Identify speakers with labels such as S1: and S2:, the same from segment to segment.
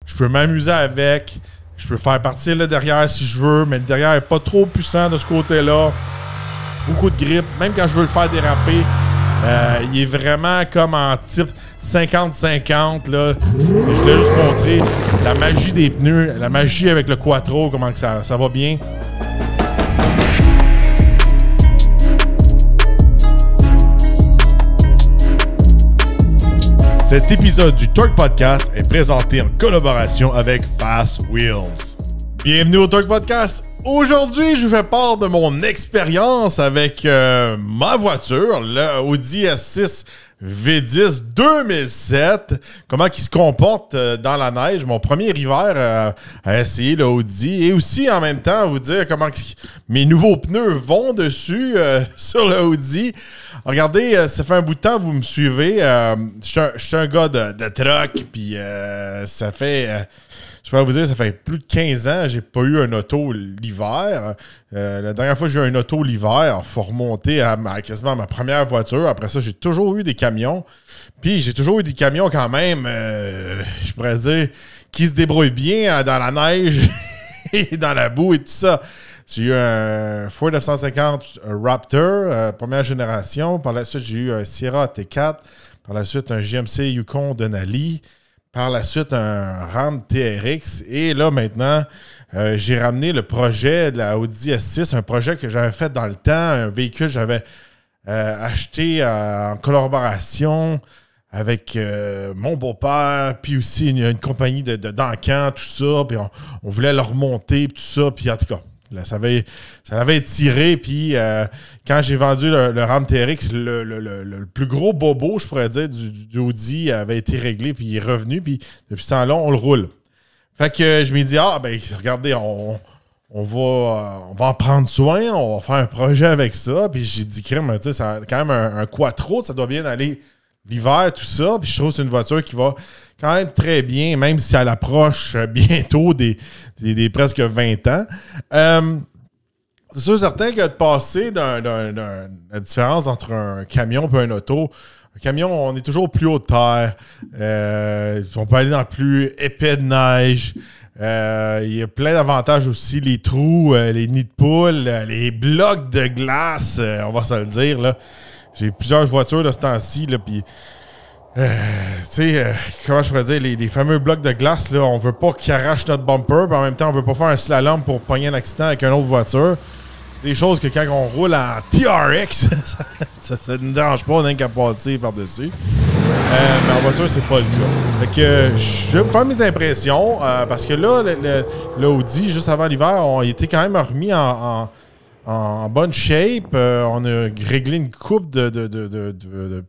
S1: Je peux m'amuser avec. Je peux faire partir le derrière si je veux, mais le derrière n'est pas trop puissant de ce côté-là. Beaucoup de grip. Même quand je veux le faire déraper, il est vraiment comme en type 50-50. Là. Je voulais juste montrer la magie des pneus, la magie avec le Quattro, comment que ça va bien. Cet épisode du Torque Podcast est présenté en collaboration avec Fast Wheels. Bienvenue au Torque Podcast. Aujourd'hui, je vous fais part de mon expérience avec ma voiture, le Audi S6 V10 2007. Comment il se comporte dans la neige. Mon premier hiver à essayer le Audi. Et aussi, en même temps, vous dire comment mes nouveaux pneus vont dessus sur le Audi. Regardez, ça fait un bout de temps que vous me suivez. Je suis un gars de truck, puis ça fait... je peux vous dire, ça fait plus de 15 ans que j'ai pas eu un auto l'hiver. La dernière fois que j'ai eu un auto l'hiver, il faut remonter à quasiment ma première voiture. Après ça, j'ai toujours eu des camions. Puis j'ai toujours eu des camions quand même, je pourrais dire, qui se débrouillent bien dans la neige et dans la boue et tout ça. J'ai eu un Ford F-150 Raptor, première génération. Par la suite, j'ai eu un Sierra T4. Par la suite, un GMC Yukon Denali. Par la suite, un Ram TRX. Et là, maintenant, j'ai ramené le projet de la Audi S6, un projet que j'avais fait dans le temps, un véhicule que j'avais acheté en collaboration avec mon beau-père, puis aussi une compagnie d'encans, tout ça. Puis on voulait le remonter, tout ça. Puis en tout cas, là, ça l'avait étiré, puis quand j'ai vendu le Ram TRX, le plus gros bobo, je pourrais dire, du Audi avait été réglé, puis il est revenu, puis depuis ce temps-là, on le roule. Fait que je me dis, regardez, on va en prendre soin, on va faire un projet avec ça, puis j'ai dit, crème, tu sais, c'est quand même un Quattro, ça doit bien aller l'hiver, tout ça, puis je trouve que c'est une voiture qui va quand même très bien, même si elle approche bientôt des presque 20 ans. C'est sûr certain que de passer la différence entre un camion et un auto, un camion, on est toujours plus haut de terre. On peut aller dans le plus épais de neige. Il y a plein d'avantages aussi. Les trous, les nids de poules, les blocs de glace, on va se le dire. Là. J'ai plusieurs voitures de ce temps-ci, puis tu sais, comment je pourrais dire, les fameux blocs de glace, là, on veut pas qu'ils arrachent notre bumper, puis en même temps, on veut pas faire un slalom pour pogner un accident avec une autre voiture. C'est des choses que quand on roule en TRX, ça ne nous dérange pas, on n'a qu'à passer par-dessus. Mais en voiture, c'est pas le cas. Fait que je vais vous faire mes impressions, parce que là, le Audi, juste avant l'hiver, il était quand même remis en bonne shape. On a réglé une coupe de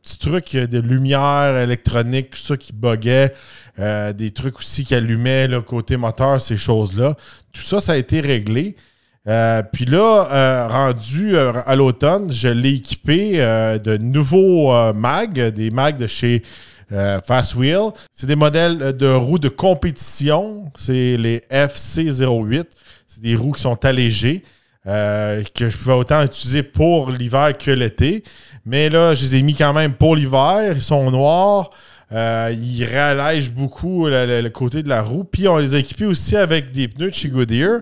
S1: petits trucs de lumière électronique, tout ça qui buguait. Des trucs aussi qui allumaient, là, côté moteur, ces choses-là. Tout ça, ça a été réglé. Puis là, rendu à l'automne, je l'ai équipé de nouveaux mags, des mags de chez Fast Wheel. C'est des modèles de roues de compétition. C'est les FC08. C'est des roues qui sont allégées. Que je pouvais autant utiliser pour l'hiver que l'été. Mais là, je les ai mis quand même pour l'hiver. Ils sont noirs. Ils réallègent beaucoup le côté de la roue. Puis on les a équipés aussi avec des pneus de chez Goodyear.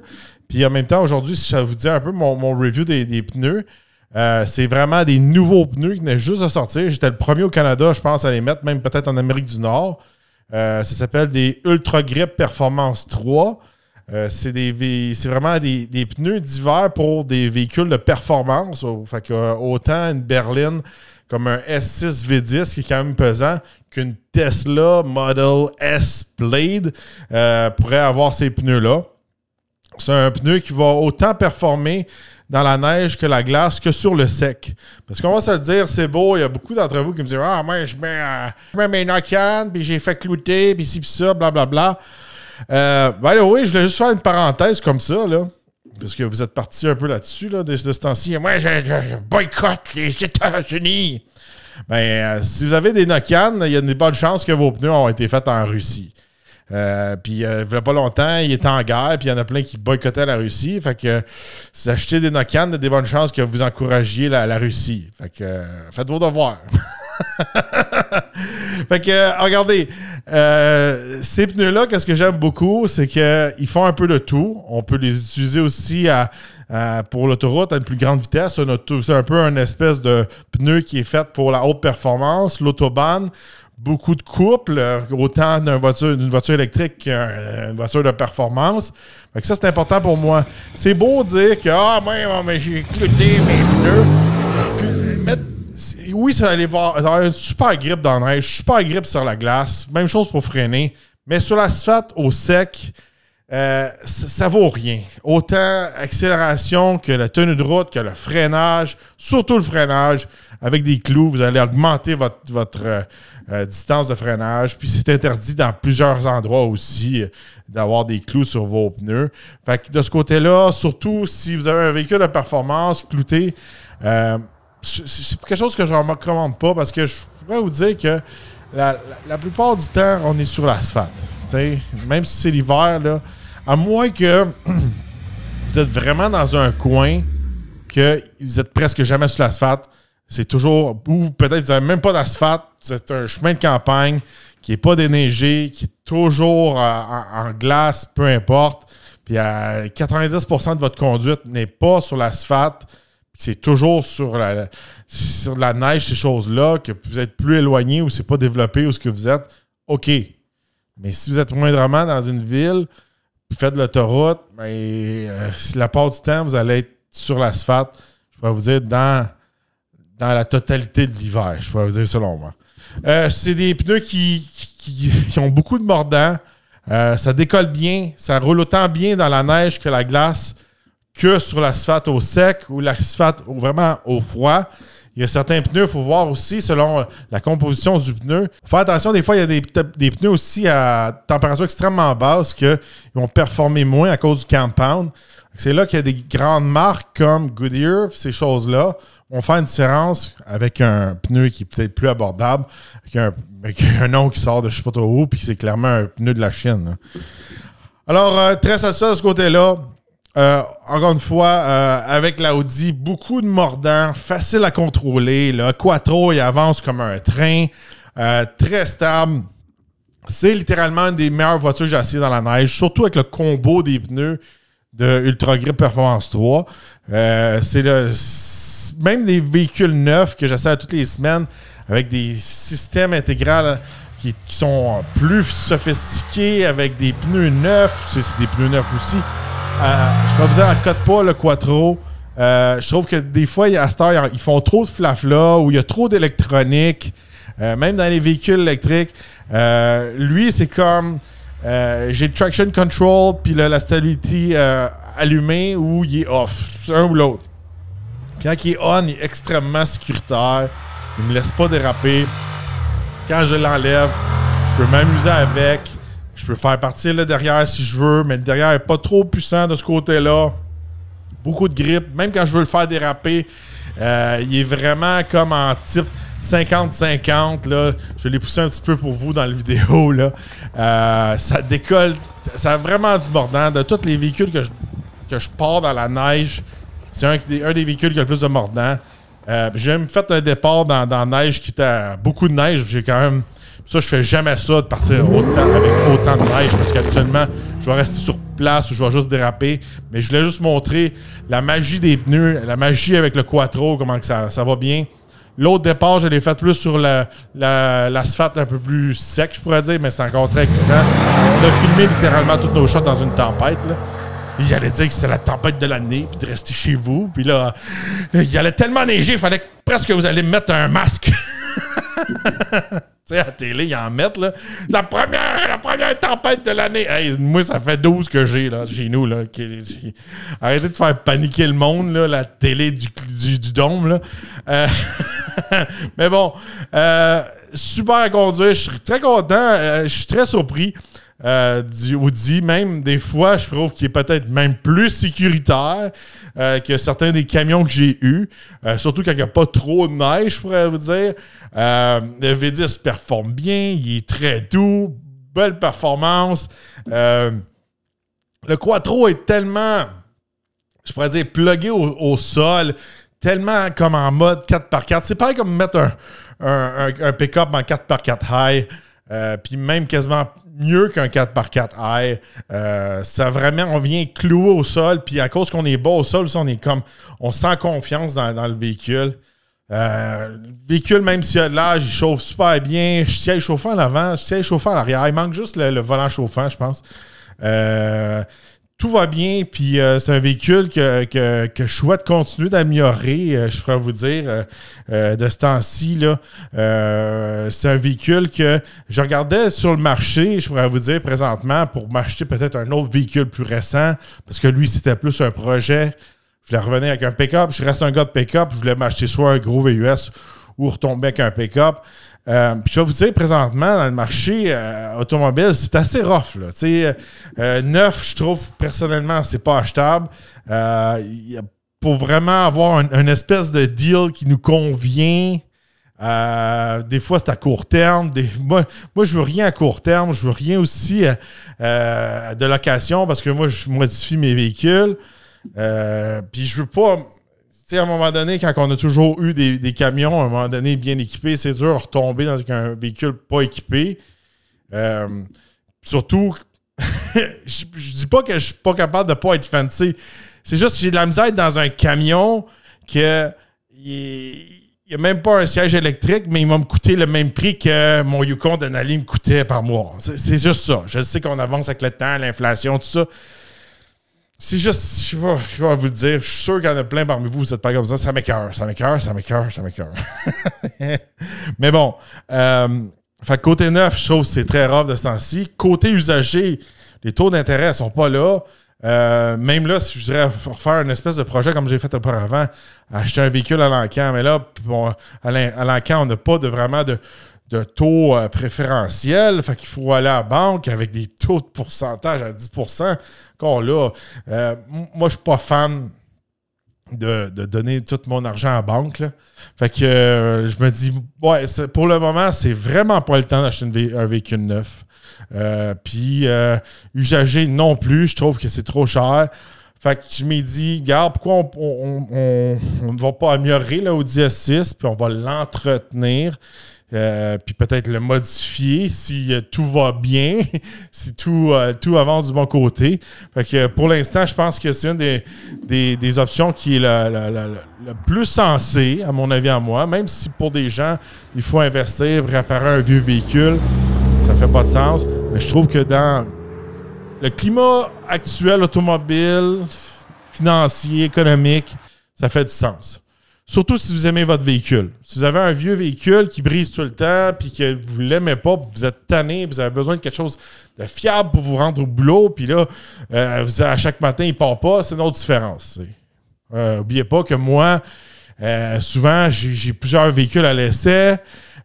S1: Puis en même temps, aujourd'hui, si ça vous dit un peu mon review des pneus, c'est vraiment des nouveaux pneus qui venaient juste de sortir. J'étais le premier au Canada, je pense, à les mettre, même peut-être en Amérique du Nord. Ça s'appelle des Ultra Grip Performance 3. C'est vraiment des pneus d'hiver pour des véhicules de performance. Fait que, autant une berline comme un S6 V10 qui est quand même pesant qu'une Tesla Model S Plaid pourrait avoir ces pneus-là. C'est un pneu qui va autant performer dans la neige que la glace que sur le sec. Parce qu'on va se le dire, c'est beau, il y a beaucoup d'entre vous qui me disent « Ah, moi, je mets mes Nokian, puis j'ai fait clouter, puis ci, puis ça, blablabla. » oui, je voulais juste faire une parenthèse comme ça, là. Parce que vous êtes partis un peu là-dessus, là, de ce temps-ci. Moi, je boycotte les États-Unis. Si vous avez des Nokian, il y a des bonnes chances que vos pneus ont été faits en Russie. Puis il y a pas longtemps, il était en guerre, puis il y en a plein qui boycottaient la Russie. Fait que si vous achetez des Nokian, il y a des bonnes chances que vous encouragiez la Russie. Fait que faites vos devoirs. Fait que, regardez, ces pneus-là, qu'est-ce que j'aime beaucoup, c'est qu'ils font un peu de tout. On peut les utiliser aussi pour l'autoroute à une plus grande vitesse. C'est un peu une espèce de pneu qui est fait pour la haute performance, l'autobahn. Beaucoup de couple, autant d'une voiture électrique qu'une voiture de performance. Fait que ça, c'est important pour moi. C'est beau de dire que mais j'ai clouté mes pneus. Oui, ça va avoir une super grippe dans la neige, super grippe sur la glace. Même chose pour freiner. Mais sur l'asphalte au sec, ça vaut rien. Autant accélération que la tenue de route, que le freinage, surtout le freinage. Avec des clous, vous allez augmenter votre distance de freinage. Puis c'est interdit dans plusieurs endroits aussi d'avoir des clous sur vos pneus. Fait que de ce côté-là, surtout si vous avez un véhicule de performance clouté, c'est quelque chose que je ne recommande pas parce que je pourrais vous dire que la plupart du temps, on est sur l'asphalte. Même si c'est l'hiver, là, à moins que vous êtes vraiment dans un coin que vous êtes presque jamais sur l'asphalte. C'est toujours, ou peut-être vous n'avez même pas d'asphalte, c'est un chemin de campagne qui n'est pas déneigé, qui est toujours en glace, peu importe. Puis 90% de votre conduite n'est pas sur l'asphalte, puis c'est toujours sur la neige, ces choses-là, que vous êtes plus éloigné ou c'est pas développé où ce que vous êtes, OK. Mais si vous êtes moindrement dans une ville, vous faites de l'autoroute, la part du temps, vous allez être sur l'asphalte, je pourrais vous dire, dans la totalité de l'hiver, je pourrais vous dire selon moi. C'est des pneus qui ont beaucoup de mordants. Ça décolle bien. Ça roule autant bien dans la neige que la glace que sur l'asphalte au sec ou l'asphalte vraiment au froid. Il y a certains pneus, il faut voir aussi selon la composition du pneu. Faire attention, des fois, il y a des pneus aussi à température extrêmement basse qu'ils vont performer moins à cause du compound. C'est là qu'il y a des grandes marques comme Goodyear, ces choses-là vont faire une différence avec un pneu qui est peut-être plus abordable, avec un nom qui sort de je ne sais pas trop où, puis c'est clairement un pneu de la Chine. Là. Alors, très satisfait de ce côté-là. Encore une fois, avec l'Audi, beaucoup de mordants, facile à contrôler. Le Quattro, il avance comme un train, très stable. C'est littéralement une des meilleures voitures que j'ai essayées dans la neige, surtout avec le combo des pneus de Ultra Grip Performance 3. Même des véhicules neufs que j'essaie toutes les semaines avec des systèmes intégraux qui sont plus sophistiqués avec des pneus neufs. C'est des pneus neufs aussi. Je peux vous dire, en code pas le Quattro. Je trouve que des fois, à cette heure, ils font trop de flafla ou il y a trop d'électronique. Même dans les véhicules électriques. Lui, c'est comme... j'ai le traction control puis la stability allumée ou il est off. C'est un ou l'autre. Puis quand il est on, il est extrêmement sécuritaire. Il ne me laisse pas déraper. Quand je l'enlève, je peux m'amuser avec. Je peux faire partir le derrière si je veux, mais le derrière n'est pas trop puissant de ce côté-là. Beaucoup de grip. Même quand je veux le faire déraper, il est vraiment comme en type 50-50. Là. Je l'ai poussé un petit peu pour vous dans la vidéo. Là. Ça décolle. Ça a vraiment du mordant. De tous les véhicules que je pars dans la neige, c'est un des véhicules qui a le plus de mordant. J'ai même fait un départ dans la neige qui était beaucoup de neige. J'ai quand même... Ça, je fais jamais ça de partir avec autant de neige parce qu'habituellement, je vais rester sur place ou je vais juste déraper. Mais je voulais juste montrer la magie des pneus, la magie avec le Quattro, comment que ça va bien. L'autre départ, je l'ai fait plus sur l'asphalte un peu plus sec, je pourrais dire, mais c'est encore très glissant. On a filmé littéralement toutes nos shots dans une tempête. Là. Il allait dire que c'était la tempête de l'année, puis de rester chez vous. Puis là, il allait tellement neiger, il fallait presque que vous allez mettre un masque. Tu sais, à la télé, ils en mettent, là. La première tempête de l'année. Hey, moi, ça fait 12 que j'ai, là, chez nous, là. Arrêtez de faire paniquer le monde, là, la télé du dôme, là. Mais bon, super à conduire. Je suis très content. Je suis très surpris du Audi. Même, des fois, je trouve qu'il est peut-être même plus sécuritaire que certains des camions que j'ai eus. Surtout quand il n'y a pas trop de neige, je pourrais vous dire. Le V10 performe bien, il est très doux, belle performance. Le Quattro est tellement, je pourrais dire, plugué au sol, tellement comme en mode 4x4. C'est pareil comme mettre un pick-up en 4x4 high, puis même quasiment mieux qu'un 4x4 high. Ça vraiment, on vient clouer au sol, puis à cause qu'on est bas au sol, on sent confiance dans le véhicule. Le véhicule, même s'il y a de l'âge, il chauffe super bien. Siège chauffant à l'avant, siège chauffant à l'arrière. Il manque juste le volant chauffant, je pense. Tout va bien, puis c'est un véhicule que je souhaite continuer d'améliorer, je pourrais vous dire, de ce temps-ci. Là. C'est un véhicule que je regardais sur le marché, je pourrais vous dire présentement, pour m'acheter peut-être un autre véhicule plus récent, parce que lui, c'était plus un projet. Je voulais revenir avec un pick-up. Je reste un gars de pick-up. Je voulais m'acheter soit un gros VUS ou retomber avec un pick-up. Puis je vais vous dire, présentement, dans le marché automobile, c'est assez rough. Là. Neuf, je trouve, personnellement, c'est pas achetable. Pour vraiment avoir une espèce de deal qui nous convient, des fois, c'est à court terme. Moi, je veux rien à court terme. Je veux rien aussi de location parce que moi, je modifie mes véhicules. Puis je veux pas... Tu sais, à un moment donné, quand on a toujours eu des camions, à un moment donné, bien équipés, c'est dur de retomber dans un véhicule pas équipé. Surtout, je dis pas que je suis pas capable de pas être fancy. C'est juste que j'ai de la misère dans un camion que il n'y a même pas un siège électrique, mais il va me coûter le même prix que mon Yukon Denali me coûtait par mois. C'est juste ça. Je sais qu'on avance avec le temps, l'inflation, tout ça. C'est juste, je vais vous le dire, je suis sûr qu'il y en a plein parmi vous n'êtes pas comme ça. Ça m'écoeure. Mais bon, fait côté neuf, je trouve que c'est très rare de ce temps-ci. Côté usager, les taux d'intérêt ne sont pas là. Même là, si je dirais refaire une espèce de projet comme j'ai fait auparavant, acheter un véhicule à l'encan, mais là, bon, à l'encan, on n'a pas vraiment de taux préférentiels. Fait qu'il faut aller à la banque avec des taux de pourcentage à 10%. Qu'on là, moi, je suis pas fan de donner tout mon argent à la banque. Là. Fait que je me dis, ouais, pour le moment, c'est vraiment pas le temps d'acheter un véhicule neuf. Puis usager non plus, je trouve que c'est trop cher. Fait que je me dis, regarde, pourquoi on ne va pas améliorer l'Audi S6, puis on va l'entretenir. Puis peut-être le modifier si tout va bien, si tout avance du bon côté. Fait que pour l'instant, je pense que c'est une des options qui est le plus sensée, à mon avis, à moi. Même si pour des gens, il faut investir, réparer un vieux véhicule, ça fait pas de sens. Mais je trouve que dans le climat actuel automobile, financier, économique, ça fait du sens. Surtout si vous aimez votre véhicule. Si vous avez un vieux véhicule qui brise tout le temps puis que vous ne l'aimez pas, vous êtes tanné, vous avez besoin de quelque chose de fiable pour vous rendre au boulot, puis là, à chaque matin, il ne part pas, c'est une autre différence. N'oubliez pas que moi, souvent, j'ai plusieurs véhicules à l'essai.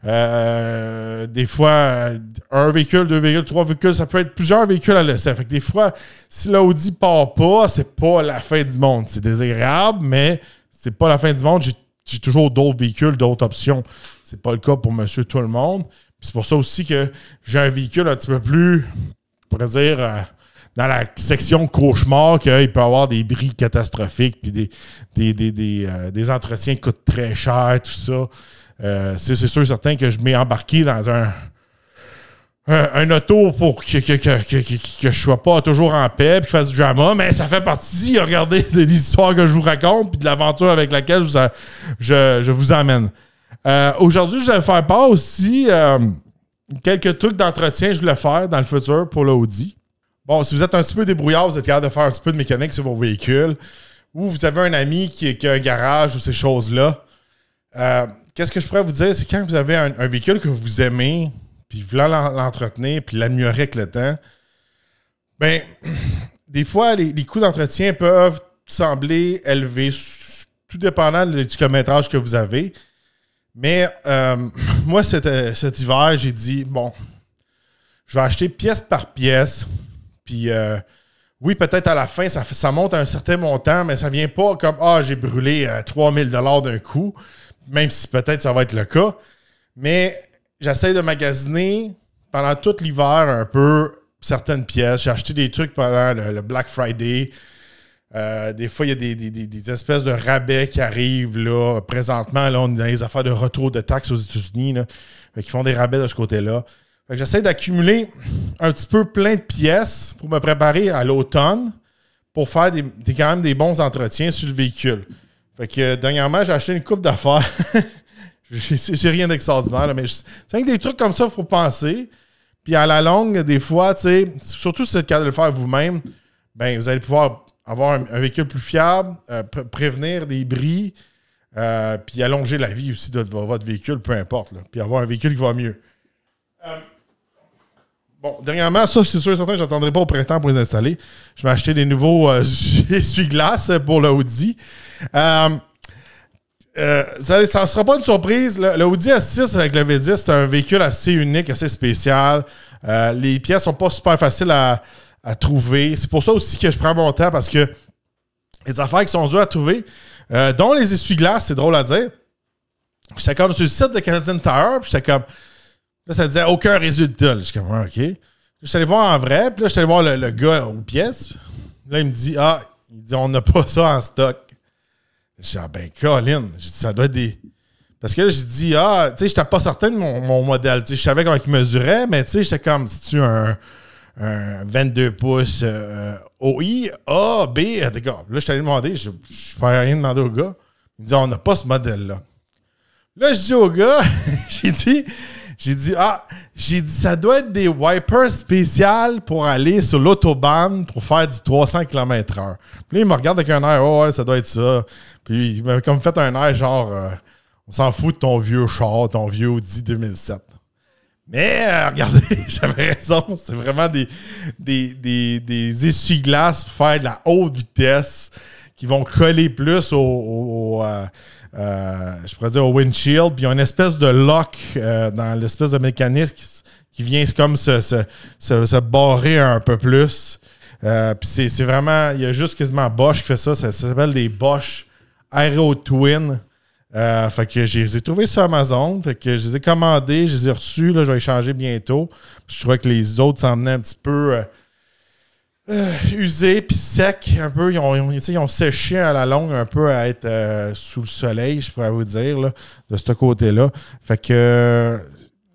S1: Des fois, un véhicule, deux véhicules, trois véhicules, ça peut être plusieurs véhicules à l'essai. Fait que des fois, si l'Audi ne part pas, c'est pas la fin du monde. C'est désagréable, mais c'est pas la fin du monde. J'ai toujours d'autres véhicules, d'autres options. C'est pas le cas pour monsieur tout le monde. Puis c'est pour ça aussi que j'ai un véhicule un petit peu plus, on pourrait dire, dans la section cauchemar, qu'il peut y avoir des bris catastrophiques, puis des entretiens qui coûtent très cher, tout ça. C'est sûr et certain que je m'ai embarqué dans un auto pour que je sois pas toujours en paix et que je fasse du drama, mais ça fait partie, regardez, des histoires que je vous raconte puis de l'aventure avec laquelle je vous emmène. Aujourd'hui, je vais faire part aussi quelques trucs d'entretien que je voulais faire dans le futur pour l'Audi. Bon, si vous êtes un petit peu débrouillard, vous êtes capable de faire un petit peu de mécanique sur vos véhicules, ou vous avez un ami qui a un garage ou ces choses-là. Qu'est-ce que je pourrais vous dire, c'est quand vous avez un véhicule que vous aimez, puis vous voulez l'entretenir, puis l'améliorer avec le temps, bien, des fois, les coûts d'entretien peuvent sembler élevés, tout dépendant du kilométrage que vous avez. Mais moi, cet hiver, j'ai dit, bon, je vais acheter pièce par pièce, puis oui, peut-être à la fin, ça monte à un certain montant, mais ça vient pas comme, j'ai brûlé 3000 $ d'un coup, même si peut-être ça va être le cas. Mais j'essaie de magasiner pendant tout l'hiver un peu certaines pièces. J'ai acheté des trucs pendant le Black Friday. Des fois, il y a des espèces de rabais qui arrivent. Là. Présentement, là, on est dans les affaires de retour de taxes aux États-Unis. Qui font des rabais de ce côté-là. J'essaie d'accumuler un petit peu plein de pièces pour me préparer à l'automne pour faire quand même des bons entretiens sur le véhicule. Fait que dernièrement, j'ai acheté une coupe d'affaires. C'est rien d'extraordinaire, mais c'est des trucs comme ça, il faut penser. Puis à la longue, des fois, surtout si vous êtes capable de le faire vous-même, ben, vous allez pouvoir avoir un véhicule plus fiable, prévenir des bris, puis allonger la vie aussi de votre véhicule, peu importe. Là, puis avoir un véhicule qui va mieux. Bon, dernièrement, ça, c'est sûr et certain, je n'attendrai pas au printemps pour les installer. Je vais acheter des nouveaux essuie-glaces pour le Audi. Ça ne sera pas une surprise. Le Audi S6 avec le V10, c'est un véhicule assez unique, assez spécial. Les pièces sont pas super faciles à trouver. C'est pour ça aussi que je prends mon temps parce que il y a des affaires qui sont dures à trouver, dont les essuie-glaces, c'est drôle à dire. J'étais comme sur le site de Canadian Tire, puis j'étais comme... Là, ça disait aucun résultat. Je suis comme, OK. Je suis allé voir en vrai, puis là, je suis allé voir le gars aux pièces. Là, il me dit, on n'a pas ça en stock. J'ai dit, ben, Colin, j'ai dit, ça doit être des. Parce que là, j'ai dit, tu sais, j'étais pas certain de mon modèle. Tu sais, je savais comment il mesurait, mais tu sais, j'étais comme, c'est-tu un 22 pouces OI, A, B, d'accord. Là, je suis allé demander, je ne fais rien demander au gars. Il me dit, on n'a pas ce modèle-là. Là, je dis au gars, j'ai dit, ça doit être des wipers spéciales pour aller sur l'autobahn pour faire du 300 km/h. Puis là, il me regarde avec un air, ouais, ça doit être ça. Puis il m'a comme fait un air genre, on s'en fout de ton vieux char, ton vieux Audi 2007. Mais regardez, j'avais raison, c'est vraiment des essuie-glaces pour faire de la haute vitesse qui vont coller plus je pourrais dire au windshield, puis il y a une espèce de lock dans l'espèce de mécanisme qui vient comme se barrer un peu plus. Puis c'est vraiment, il y a juste quasiment Bosch qui fait ça s'appelle des Bosch Aero Twin. Fait que je les ai trouvés sur Amazon, fait que je les ai commandés, je les ai reçus, là, je vais les changer bientôt. Je trouvais que les autres s'en venaient un petit peu... usés puis secs un peu. Ils ont séché à la longue un peu à être sous le soleil, je pourrais vous dire, là, de ce côté-là. Fait que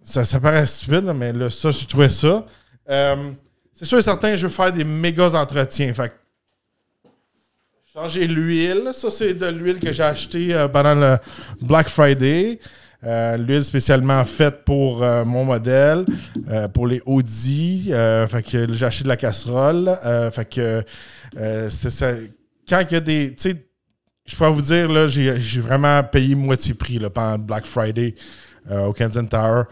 S1: ça paraît stupide, là, mais là, ça, j'ai trouvé ça. C'est sûr et certain, je veux faire des méga entretiens. Fait que changer l'huile. Ça, c'est de l'huile que j'ai achetée pendant le Black Friday. L'huile spécialement faite pour mon modèle, pour les Audi. Fait que j'ai acheté de la casserole. Fait que c'est ça. Quand il y a des. Tu sais, je peux vous dire, là, j'ai vraiment payé moitié prix là, pendant Black Friday au Canadian Tire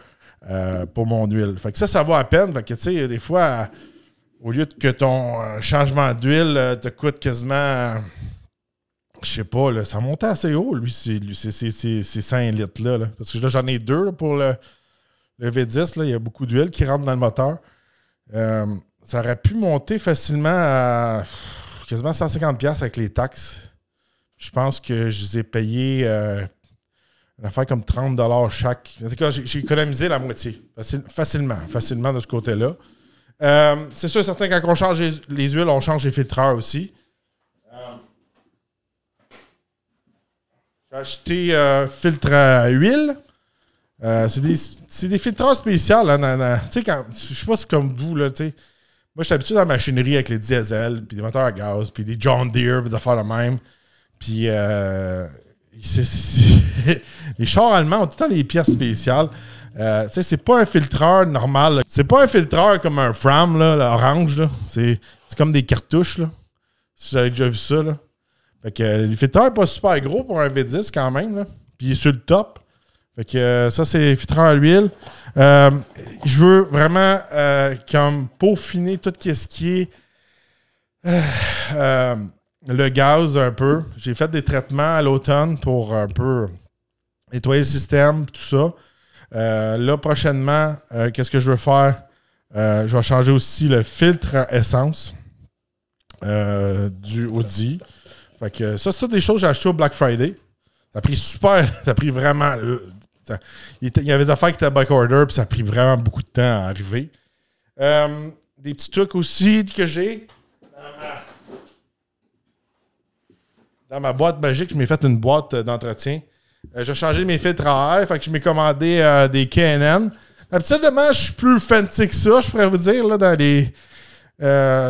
S1: pour mon huile. Fait que ça vaut à peine. Fait que tu sais, des fois, au lieu que ton changement d'huile te coûte quasiment. Je sais pas, là, ça montait assez haut, lui, ces 5 litres-là. Là. Parce que là, j'en ai 2 là, pour le V10. Là. Il y a beaucoup d'huile qui rentre dans le moteur. Ça aurait pu monter facilement à quasiment 150$ avec les taxes. Je pense que je les ai payés une affaire comme 30$ chaque. En tout cas, j'ai économisé la moitié. Facilement de ce côté-là. C'est sûr et certain, quand on change les huiles, on change les filtreurs aussi. J'ai acheté filtre à huile. C'est des filtreurs spéciaux. Là, tu sais, je sais pas si c'est comme vous. Là, moi, je suis habitué dans la machinerie avec les diesel, puis des moteurs à gaz, puis des John Deere, puis des affaires de même. Puis les chars allemands ont tout le temps des pièces spéciales. C'est pas un filtreur normal. Là. C'est pas un filtreur comme un Fram, là, orange. Là. C'est comme des cartouches. Là. Si j'avais déjà vu ça. Là. Fait que le filtreur n'est pas super gros pour un V10 quand même. Là. Puis il est sur le top. Fait que ça, c'est le filtreur à l'huile. Je veux vraiment comme peaufiner tout ce qui est le gaz un peu. J'ai fait des traitements à l'automne pour un peu nettoyer le système, tout ça. Là, prochainement, qu'est-ce que je veux faire? Je vais changer aussi le filtre à essence du Audi. Fait que ça, c'est toutes des choses que j'ai achetées au Black Friday. Ça a pris ça a pris vraiment... il y avait des affaires qui étaient backorder, puis ça a pris vraiment beaucoup de temps à arriver. Des petits trucs aussi que j'ai dans ma boîte magique, je m'ai fait une boîte d'entretien. J'ai changé mes filtres à air, fait que je m'ai commandé des K&N. Habituellement, je suis plus fancy que ça, je pourrais vous dire, là, dans les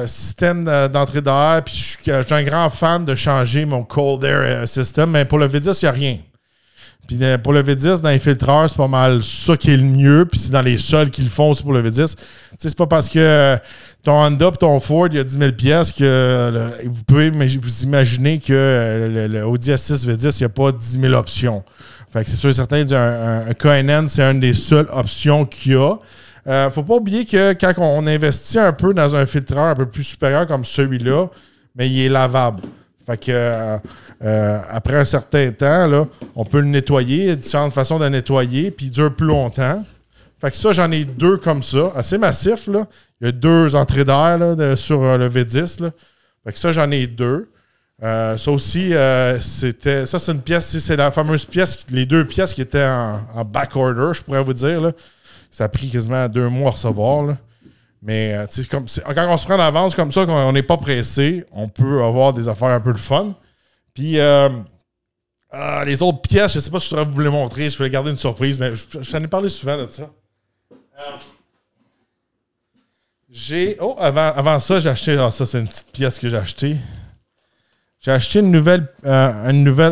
S1: systèmes d'entrée d'air. Puis je suis un grand fan de changer mon cold air system, mais pour le V10, il n'y a rien. Puis pour le V10, dans les filtreurs, c'est pas mal ça qui est le mieux. Puis c'est dans les seuls qui le font aussi pour le V10. C'est pas parce que ton Honda et ton Ford, il y a 10 000 pièces que vous pouvez vous imaginer que le Audi A6 V10, il n'y a pas 10 000 options. Fait que c'est sûr et certain, un K&N, c'est une des seules options qu'il y a. Faut pas oublier que quand on investit un peu dans un filtreur un peu plus supérieur comme celui-là, mais il est lavable. Fait que après un certain temps, là, on peut le nettoyer. Il y a différentes façons de nettoyer, puis il dure plus longtemps. Fait que ça, j'en ai 2 comme ça, assez massif, là. Il y a 2 entrées d'air là, sur le V10. Là. Fait que ça, j'en ai 2. Ça aussi, c'était. Ça, c'est une pièce, c'est la fameuse pièce, les 2 pièces qui étaient en back order, je pourrais vous dire. Là. Ça a pris quasiment 2 mois à recevoir. Là. Mais quand on se prend d'avance comme ça, qu'on n'est pas pressé, on peut avoir des affaires un peu de fun. Puis les autres pièces, je ne sais pas si je devrais vous les montrer, je vais garder une surprise, mais j'en ai parlé souvent de ça. Avant ça, j'ai acheté. Ça, c'est une petite pièce que j'ai achetée. J'ai acheté une nouvelle. Il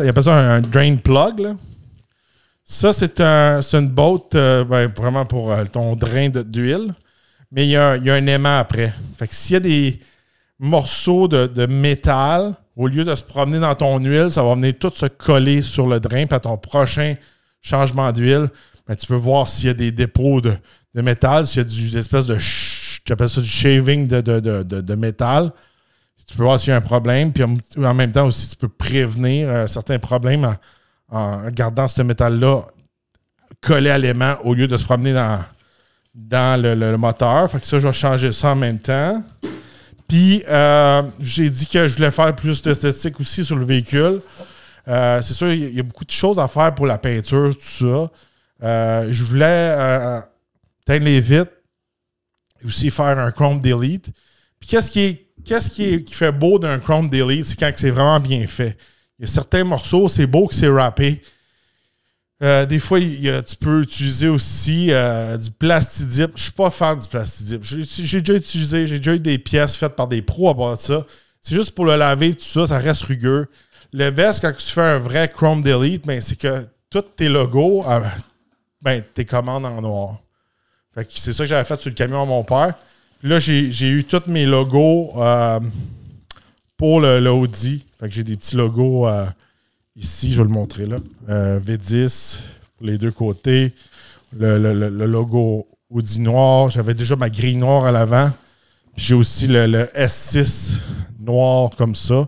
S1: appelle ça un drain plug. Là. Ça, c'est une botte vraiment pour ton drain d'huile. Mais il y a un aimant après. Fait que s'il y a des morceaux de métal, au lieu de se promener dans ton huile, ça va venir tout se coller sur le drain. Puis à ton prochain changement d'huile, ben, tu peux voir s'il y a des dépôts de métal, s'il y a des espèces de j'appelle ça du shaving de métal. Tu peux voir s'il y a un problème. Puis en même temps aussi, tu peux prévenir certains problèmes en gardant ce métal-là collé à l'aimant au lieu de se promener dans le moteur. Fait que ça, je vais changer ça en même temps. Puis, j'ai dit que je voulais faire plus d'esthétique aussi sur le véhicule. C'est sûr, il y a beaucoup de choses à faire pour la peinture, tout ça. Je voulais teindre les vitres et aussi faire un Chrome Delete. Puis, qu'est-ce qui fait beau d'un Chrome Delete? C'est quand c'est vraiment bien fait. Il y a certains morceaux, c'est beau que c'est râpé. Des fois, tu peux utiliser aussi du plastidip. Je suis pas fan du plastidip. J'ai déjà eu des pièces faites par des pros à part de ça. C'est juste pour le laver, tout ça, ça reste rugueux. Le best, quand tu fais un vrai Chrome Delete, ben, c'est que tous tes logos, tes commandes en noir. Fait que c'est ça que j'avais fait sur le camion à mon père. Puis là, j'ai eu tous mes logos pour le Audi. Fait que j'ai des petits logos ici, je vais le montrer là. V10 pour les 2 côtés. Le logo Audi noir. J'avais déjà ma grille noire à l'avant. Puis j'ai aussi le S6 noir comme ça.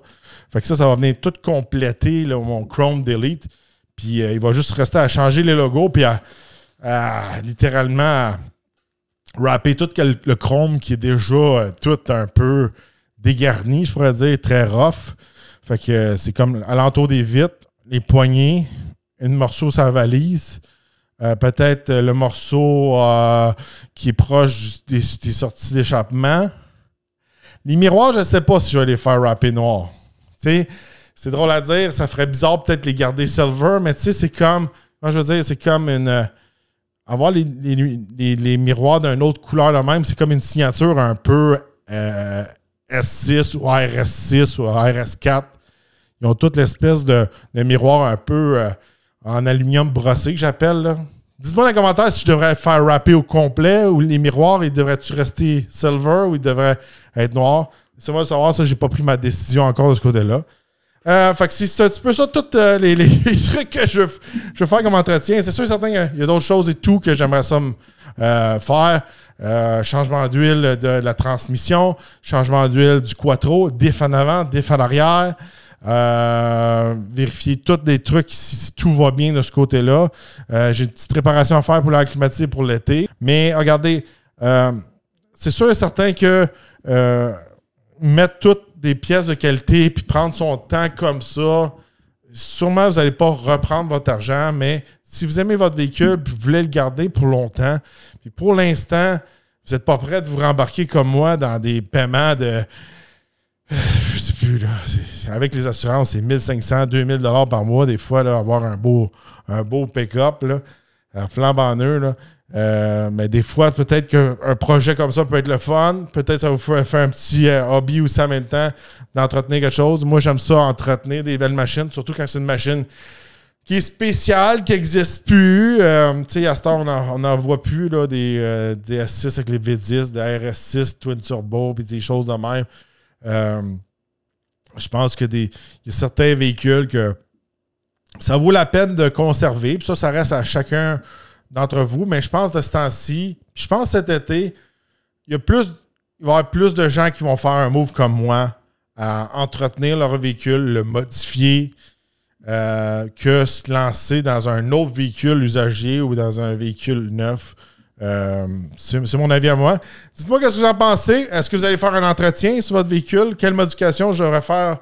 S1: Fait que ça va venir tout compléter là, mon Chrome Delete. Puis il va juste rester à changer les logos puis à littéralement wrapper tout le chrome qui est déjà tout un peu dégarni, je pourrais dire, très rough. Fait que c'est comme alentour des vitres, les poignées, un morceau sur la valise, peut-être le morceau qui est proche des sorties d'échappement. Les miroirs, je ne sais pas si je vais les faire wrapper noir. T'sais, c'est drôle à dire, ça ferait bizarre peut-être les garder silver, mais tu sais, c'est comme, moi je veux dire, c'est comme avoir les miroirs d'une autre couleur de même, c'est comme une signature un peu S6 ou RS6 ou RS4. Ils ont toute l'espèce de miroir un peu en aluminium brossé que j'appelle. Là. Dites-moi dans les commentaires si je devrais faire wrapper au complet ou les miroirs, ils devraient-tu rester silver ou ils devraient être noirs. Laissez-moi le savoir, ça, j'ai pas pris ma décision encore de ce côté-là. Fait que c'est un petit peu ça, tous les trucs que je veux faire comme entretien. C'est sûr et certain qu'il y a d'autres choses et tout que j'aimerais ça faire. Changement d'huile de la transmission, changement d'huile du quattro, diff en avant, diff en arrière. Vérifier tous des trucs si tout va bien de ce côté-là. J'ai une petite réparation à faire pour l'air climatisé pour l'été. Mais regardez, c'est sûr et certain que mettre toutes des pièces de qualité puis prendre son temps comme ça, sûrement vous n'allez pas reprendre votre argent, mais si vous aimez votre véhicule et vous voulez le garder pour longtemps, puis pour l'instant, vous n'êtes pas prêt de vous rembarquer comme moi dans des paiements de Je sais plus, là. Avec les assurances, c'est 1500, 2000 $ par mois, des fois, là, avoir un beau pick-up, là, flambant neuf, là. Mais des fois, peut-être qu'un projet comme ça peut être le fun. Peut-être ça vous faire un petit hobby aussi en même temps d'entretenir quelque chose. Moi, j'aime ça, entretenir des belles machines, surtout quand c'est une machine qui est spéciale, qui n'existe plus. Tu sais, à cette heure, on n'en voit plus là, des S6 avec les V10, des RS6, Twin Turbo, puis des choses de même. Je pense que il y a certains véhicules que ça vaut la peine de conserver. Puis ça reste à chacun d'entre vous. Mais je pense de ce temps-ci, je pense cet été, il va y avoir plus de gens qui vont faire un move comme moi à entretenir leur véhicule, le modifier, que se lancer dans un autre véhicule usagé ou dans un véhicule neuf. C'est mon avis à moi. Dites-moi qu'est-ce que vous en pensez. Est-ce que vous allez faire un entretien sur votre véhicule? Quelle modification je devrais faire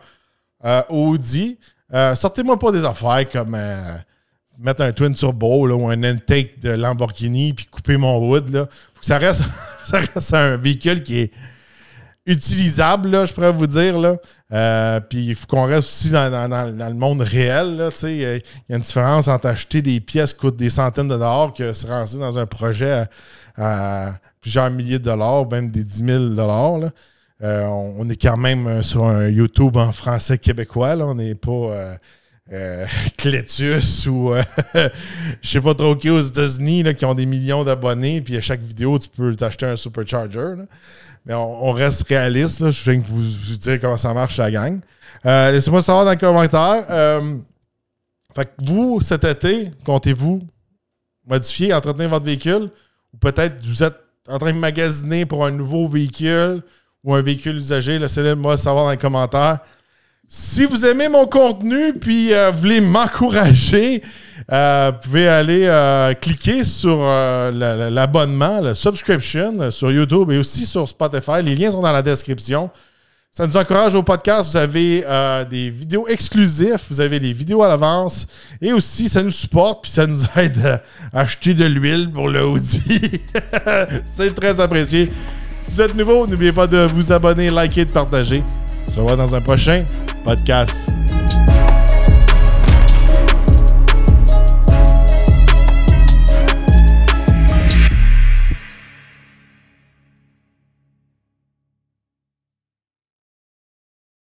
S1: au Audi? Sortez-moi pas des affaires comme mettre un Twin Turbo là, ou un intake de Lamborghini puis couper mon wood. Là. Faut que ça reste un véhicule qui est utilisable, là, je pourrais vous dire. Puis il faut qu'on reste aussi dans le monde réel. Il y a une différence entre acheter des pièces qui coûtent des centaines de dollars que se lancer dans un projet à plusieurs milliers de dollars, même des 10 000 $. On est quand même sur un YouTube en français québécois. Là. On n'est pas Cletus ou je sais pas trop qui aux États-Unis là, qui ont des millions d'abonnés. Puis à chaque vidéo, tu peux t'acheter un Supercharger. Là. Mais on reste réaliste. Là. Je viens que vous dire comment ça marche la gang. Laissez-moi savoir dans les commentaires. Fait que vous, cet été, comptez-vous modifier, entretenir votre véhicule? Ou peut-être vous êtes en train de magasiner pour un nouveau véhicule ou un véhicule usagé? Laissez-le-moi savoir dans les commentaires. Si vous aimez mon contenu puis vous voulez m'encourager, vous pouvez aller cliquer sur l'abonnement, le subscription sur YouTube et aussi sur Spotify. Les liens sont dans la description. Ça nous encourage au podcast. Vous avez des vidéos exclusives, vous avez les vidéos à l'avance et aussi ça nous supporte puis ça nous aide à acheter de l'huile pour le Audi. C'est très apprécié. Si vous êtes nouveau, n'oubliez pas de vous abonner, liker et de partager. On se revoit dans un prochain podcast.